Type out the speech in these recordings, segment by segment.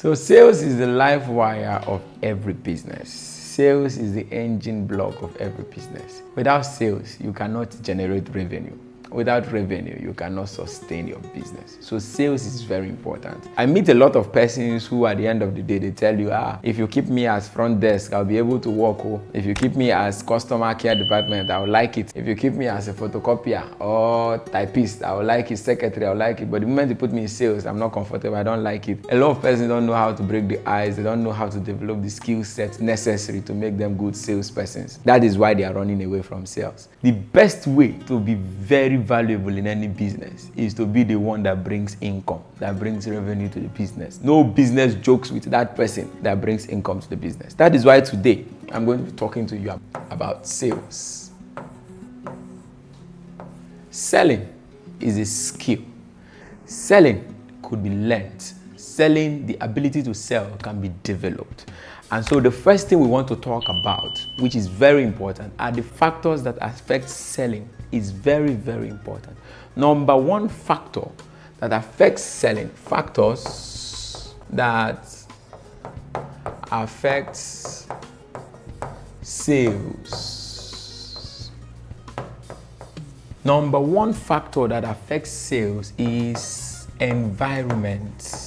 So sales is the life wire of every business. Sales is the engine block of every business. Without sales, you cannot generate revenue. Without revenue, you cannot sustain your business. So sales is very important. I meet a lot of persons who at the end of the day, they tell you, if you keep me as front desk, I'll be able to work. Oh. If you keep me as customer care department, I'll like it. If you keep me as a photocopier or typist, I will like it. Secretary, I'll like it. But the moment you put me in sales, I'm not comfortable. I don't like it. A lot of persons don't know how to break the ice. They don't know how to develop the skill sets necessary to make them good salespersons. That is why they are running away from sales. The best way to be very valuable in any business is to be the one that brings income, that brings revenue to the business. No business jokes with that person that brings income to the business. That is why today I'm going to be talking to you about sales. Selling is a skill. Selling could be learned. Selling, the ability to sell, can be developed. And so the first thing we want to talk about, which is very important, are the factors that affect selling. Is very, very important. Number one factor that affects selling, factors that affects sales. Number one factor that affects sales is environment.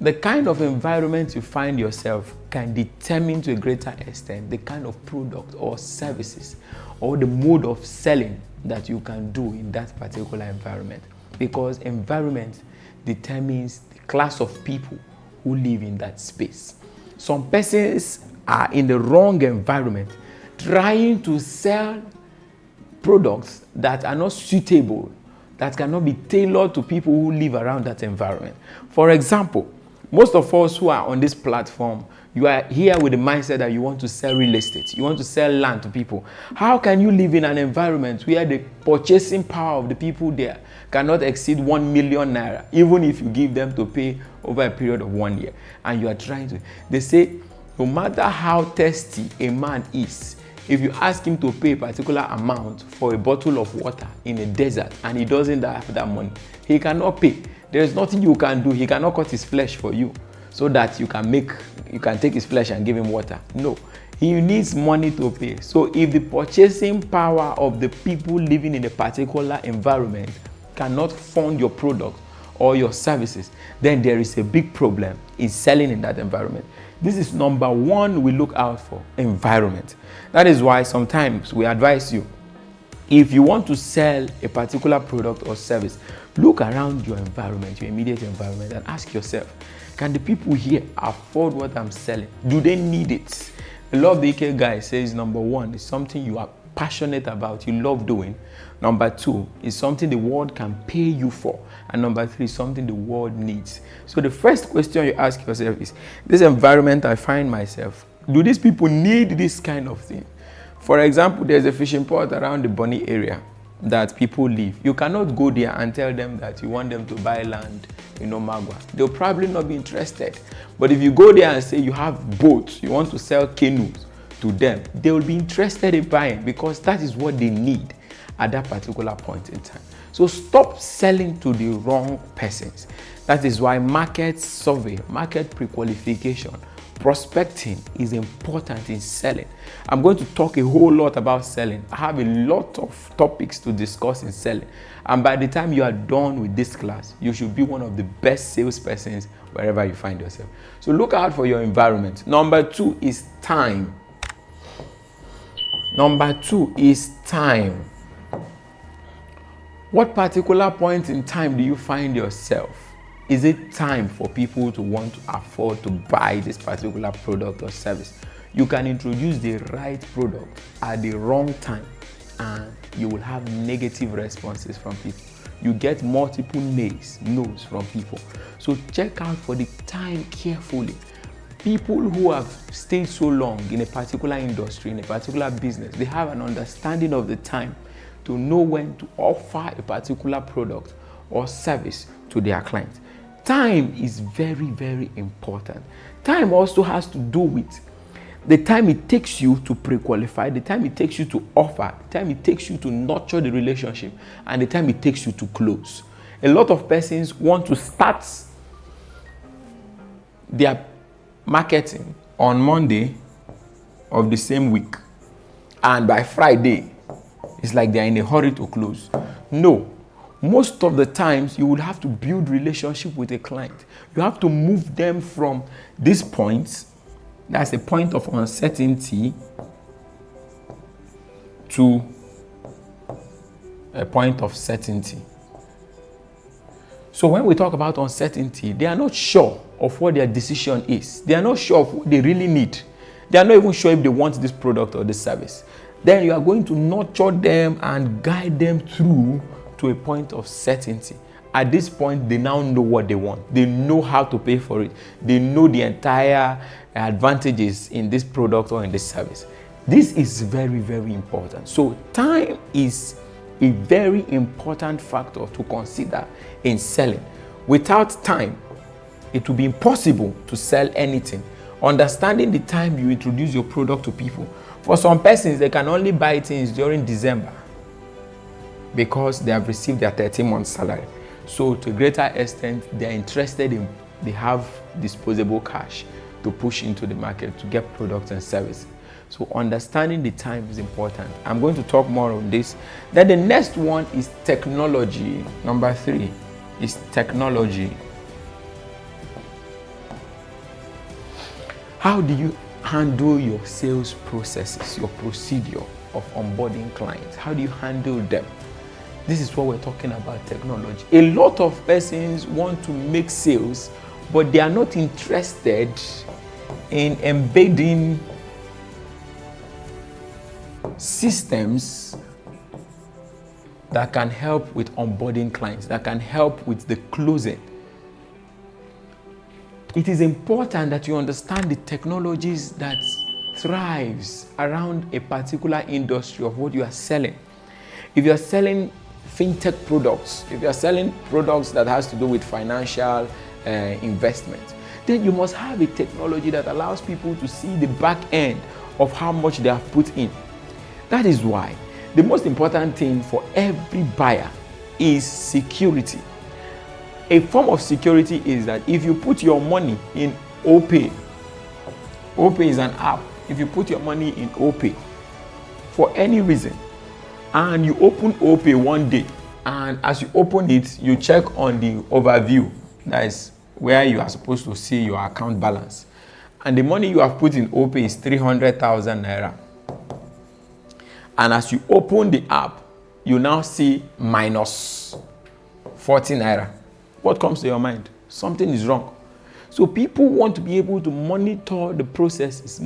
The kind of environment you find yourself can determine to a greater extent the kind of product or services or the mode of selling that you can do in that particular environment. Because environment determines the class of people who live in that space. Some persons are in the wrong environment trying to sell products that are not suitable, that cannot be tailored to people who live around that environment. For example, most of us who are on this platform, you are here with the mindset that you want to sell real estate. You want to sell land to people. How can you live in an environment where the purchasing power of the people there cannot exceed 1 million naira, even if you give them to pay over a period of 1 year? And you are trying to. They say, no matter how thirsty a man is, if you ask him to pay a particular amount for a bottle of water in a desert and he doesn't have that money, he cannot pay. There is nothing you can do. He cannot cut his flesh for you so that you can take his flesh and give him water. No, he needs money to pay. So if the purchasing power of the people living in a particular environment cannot fund your product or your services, then there is a big problem in selling in that environment. This is number one we look out for, environment. That is why sometimes we advise you, if you want to sell a particular product or service, look around your environment, your immediate environment, and ask yourself, can the people here afford what I'm selling? Do they need it? A lot of the UK guys says number one is something you are passionate about, you love doing. Number two is something the world can pay you for. And number three is something the world needs. So the first question you ask yourself is, this environment I find myself, do these people need this kind of thing? For example, there's a fishing port around the Bonny area that people live. You cannot go there and tell them that you want them to buy land in Omagwa. They'll probably not be interested. But if you go there and say you have boats, you want to sell canoes to them, they will be interested in buying because that is what they need at that particular point in time. So stop selling to the wrong persons. That is why market survey, market pre-qualification, prospecting is important in selling. I'm going to talk a whole lot about selling. I have a lot of topics to discuss in selling. And by the time you are done with this class, you should be one of the best salespersons wherever you find yourself. So look out for your environment. Number two is time. Number two is time. What particular point in time do you find yourself? Is it time for people to want to afford to buy this particular product or service? You can introduce the right product at the wrong time and you will have negative responses from people. You get multiple no's from people. So check out for the time carefully. People who have stayed so long in a particular industry, in a particular business, they have an understanding of the time to know when to offer a particular product or service to their clients. Time is very, very important. Time also has to do with the time it takes you to pre-qualify, the time it takes you to offer, the time it takes you to nurture the relationship, and the time it takes you to close. A lot of persons want to start their marketing on Monday of the same week, and by Friday it's like they're in a hurry to close. No, most of the times you would have to build relationship with a client. You have to move them from this point, that's a point of uncertainty, to a point of certainty. So when we talk about uncertainty, they are not sure of what their decision is. They are not sure of what they really need. They are not even sure if they want this product or this service. Then you are going to nurture them and guide them through to a point of certainty. At this point, they now know what they want. They know how to pay for it. They know the entire advantages in this product or in this service. This is very, very important. So time is a very important factor to consider in selling. Without time, it will be impossible to sell anything. Understanding the time you introduce your product to people. For some persons, they can only buy things during December because they have received their 13-month salary. So to a greater extent, they're interested in, they have disposable cash to push into the market to get products and services. So understanding the time is important. I'm going to talk more on this. Then the next one is technology. Number 3 is technology. How do you handle your sales processes, your procedure of onboarding clients? How do you handle them? This is what we're talking about, technology. A lot of persons want to make sales, but they are not interested in embedding systems that can help with onboarding clients, that can help with the closing. It is important that you understand the technologies that thrives around a particular industry of what you are selling. If you are selling fintech products, if you are selling products that has to do with financial investment, then you must have a technology that allows people to see the back end of how much they have put in. That is why the most important thing for every buyer is security. A form of security is that if you put your money in OPay, OPay is an app. If you put your money in OPay for any reason, and you open OPay one day, and as you open it, you check on the overview, that is where you are supposed to see your account balance, and the money you have put in OPay is 300,000 naira. And as you open the app, you now see minus 40 naira. What comes to your mind? Something is wrong. So people want to be able to monitor the processes.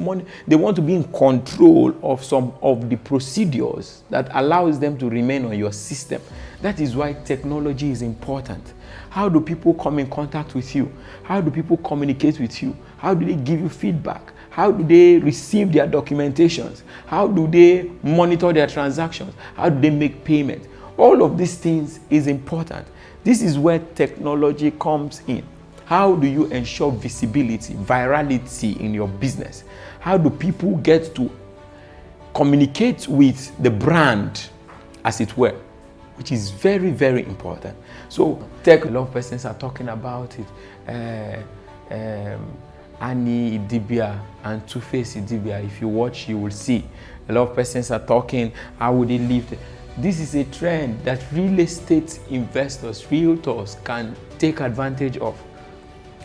They want to be in control of some of the procedures that allows them to remain on your system. That is why technology is important. How do people come in contact with you? How do people communicate with you? How do they give you feedback? How do they receive their documentations? How do they monitor their transactions? How do they make payment? All of these things is important. This is where technology comes in. How do you ensure visibility, virality in your business? How do people get to communicate with the brand, as it were, which is very, very important. So a lot of persons are talking about it. Annie Idibia and Two-Face Idibia. If you watch, you will see a lot of persons are talking, how would they live? This is a trend that real estate investors, realtors can take advantage of.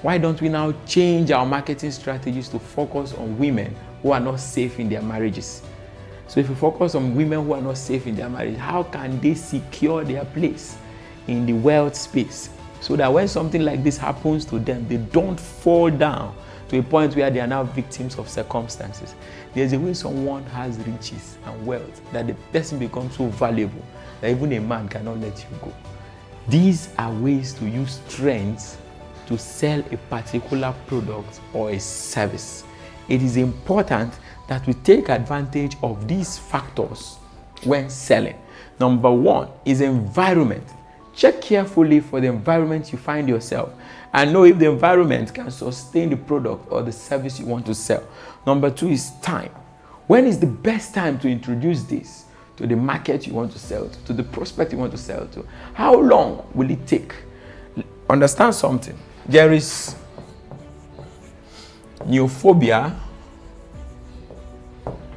Why don't we now change our marketing strategies to focus on women who are not safe in their marriages? So if we focus on women who are not safe in their marriage, how can they secure their place in the wealth space so that when something like this happens to them, they don't fall down to a point where they are now victims of circumstances? There's a way someone has riches and wealth that the person becomes so valuable that even a man cannot let you go. These are ways to use trends to sell a particular product or a service. It is important that we take advantage of these factors when selling. Number one is environment. Check carefully for the environment you find yourself and know if the environment can sustain the product or the service you want to sell. Number two is time. When is the best time to introduce this? to the market you want to sell to the prospect you want to sell to. How long will it take? Understand something. There is neophobia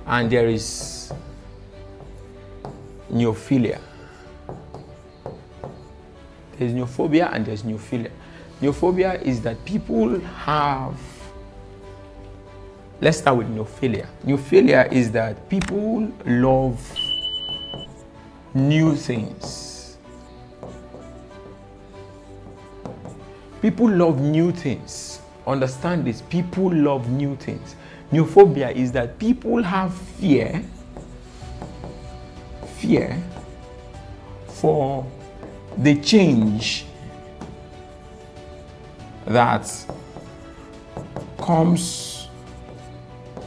and there is neophilia. There's neophobia and there's neophilia. Neophobia is that people have, let's start with neophilia. Neophilia is that people love new things. People love new things. Understand this. People love new things. Neophobia is that people have fear for the change that comes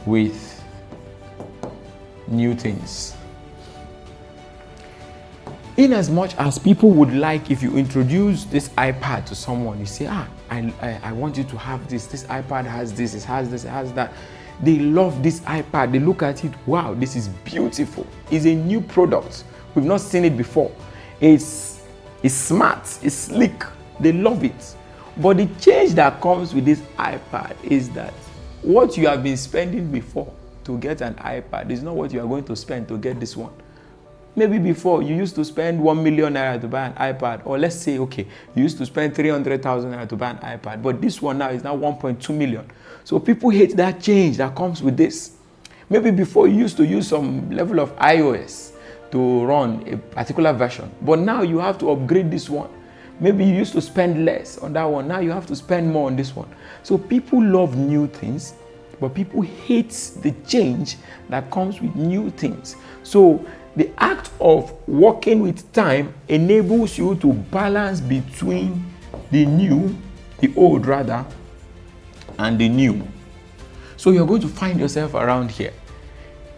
with new things. In as much as people would like, if you introduce this iPad to someone, you say, I want you to have this. This iPad has this, it has this, it has that. They love this iPad. They look at it, wow, this is beautiful. It's a new product. We've not seen it before. It's smart, it's sleek. They love it. But the change that comes with this iPad is that what you have been spending before to get an iPad is not what you are going to spend to get this one. Maybe before you used to spend 1 million naira to buy an iPad, or let's say, okay, you used to spend 300,000 naira to buy an iPad, but this one now is now 1.2 million. So people hate that change that comes with this. Maybe before you used to use some level of iOS to run a particular version, but now you have to upgrade this one. Maybe you used to spend less on that one, now you have to spend more on this one. So people love new things, but people hate the change that comes with new things. So the act of working with time enables you to balance between the old rather, and the new. So you're going to find yourself around here.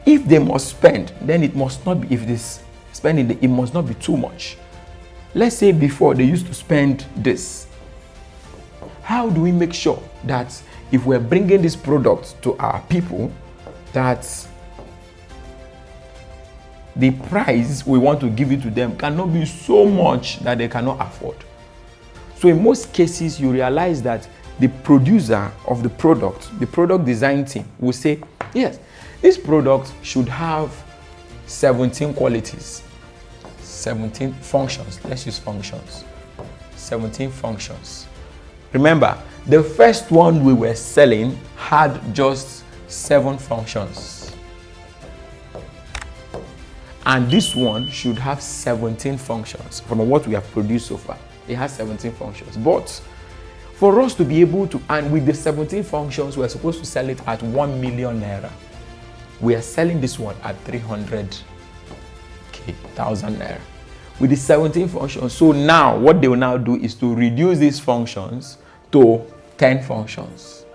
If they must spend, then it must not be, if this spending, it must not be too much. Let's say before they used to spend this. How do we make sure that if we're bringing this product to our people, that the price we want to give it to them cannot be so much that they cannot afford? So in most cases, you realize that the producer of the product design team will say, yes, this product should have 17 qualities, 17 functions. Let's use functions. 17 functions. Remember, the first one we were selling had just 7 functions. And this one should have 17 functions. From what we have produced so far, it has 17 functions. But for us to be able to, and with the 17 functions, we're supposed to sell it at 1 million naira. We are selling this one at 300,000 naira. With the 17 functions. So now, what they will now do is to reduce these functions to 10 functions.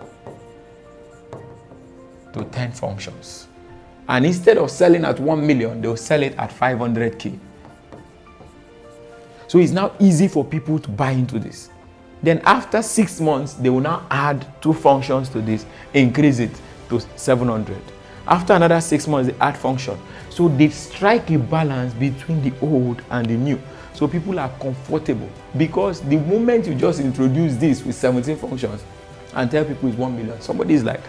To 10 functions. And instead of selling at 1 million, they'll sell it at 500K. So it's now easy for people to buy into this. Then after 6 months, they will now add 2 functions to this, increase it to 700. After another 6 months, they add function. So they strike a balance between the old and the new. So people are comfortable, because the moment you just introduce this with 17 functions and tell people it's 1 million, somebody is like,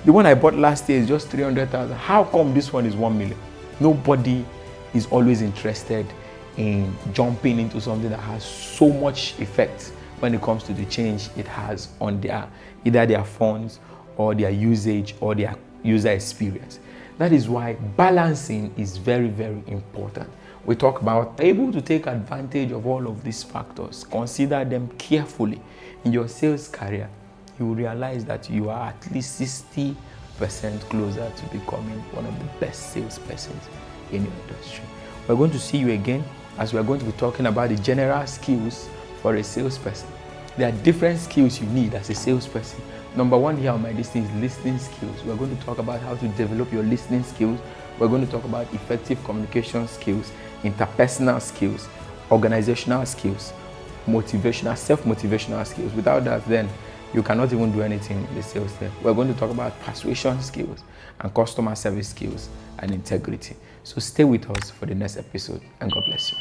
the one I bought last year is just 300,000. How come this one is 1 million? Nobody is always interested in jumping into something that has so much effect when it comes to the change it has on either their funds or their usage or their user experience. That is why balancing is very, very important. We talk about able to take advantage of all of these factors. Consider them carefully in your sales career. You will realize that you are at least 60% closer to becoming one of the best salespersons in your industry. We're going to see you again as we're going to be talking about the general skills for a salesperson. There are different skills you need as a salesperson. Number one here on my list is listening skills. We're going to talk about how to develop your listening skills. We're going to talk about effective communication skills, interpersonal skills, organizational skills, motivational, self-motivational skills. Without that, then you cannot even do anything in the sales there. We're going to talk about persuasion skills and customer service skills and integrity. So stay with us for the next episode, and God bless you.